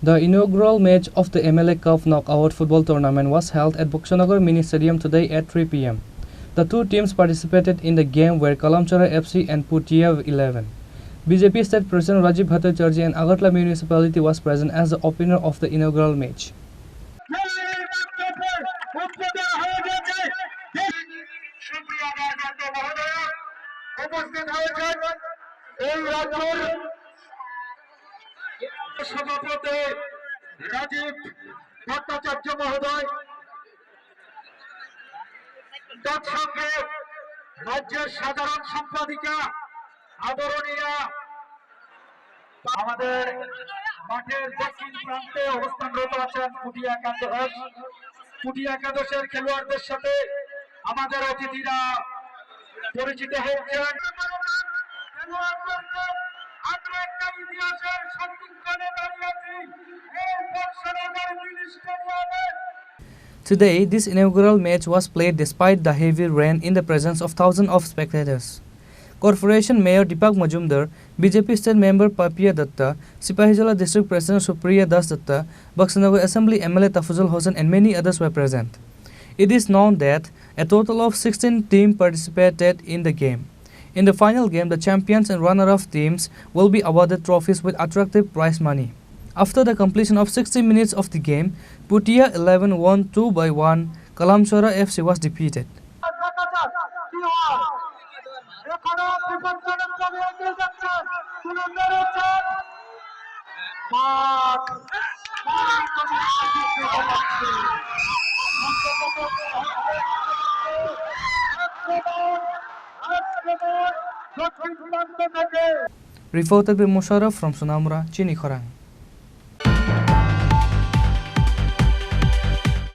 The inaugural match of the MLA Cup knockout football tournament was held at Boxnagar Mini Stadium today at 3 p.m. The two teams participated in the game were Kalamchara FC and Putia 11. BJP State President Rajiv Bhattacharjee and Agartala Municipality was present as the opener of the inaugural match. সভাপতি রাজীব ভট্টাচার্য মহোদয় তৎসঙ্গে রাজ্যের সাধারণ সম্পাদিকা আদরণীয়া আমাদের মাঠের দক্ষিণ প্রান্তে অবস্থানরত আছেন কুটি একাদশের খেলোয়াড়দের সাথে আমাদের অতিথিরা পরিচিত হয়েছেন। Today, this inaugural match was played despite the heavy rain in the presence of thousands of spectators. Corporation Mayor Deepak Majumdar, BJP State Member Papiya Datta, Sipahijala District President Supriya Das Datta, Boxnagar Assembly MLA Tafuzul Hossain and many others were present. It is known that a total of 16 teams participated in the game. In the final game, the champions and runner-up teams will be awarded trophies with attractive prize money. After the completion of 60 minutes of the game, Putia 11 won 2-1. Kalamchara FC was defeated. Reported by Musharraf from Sunamura, Chini Khorang.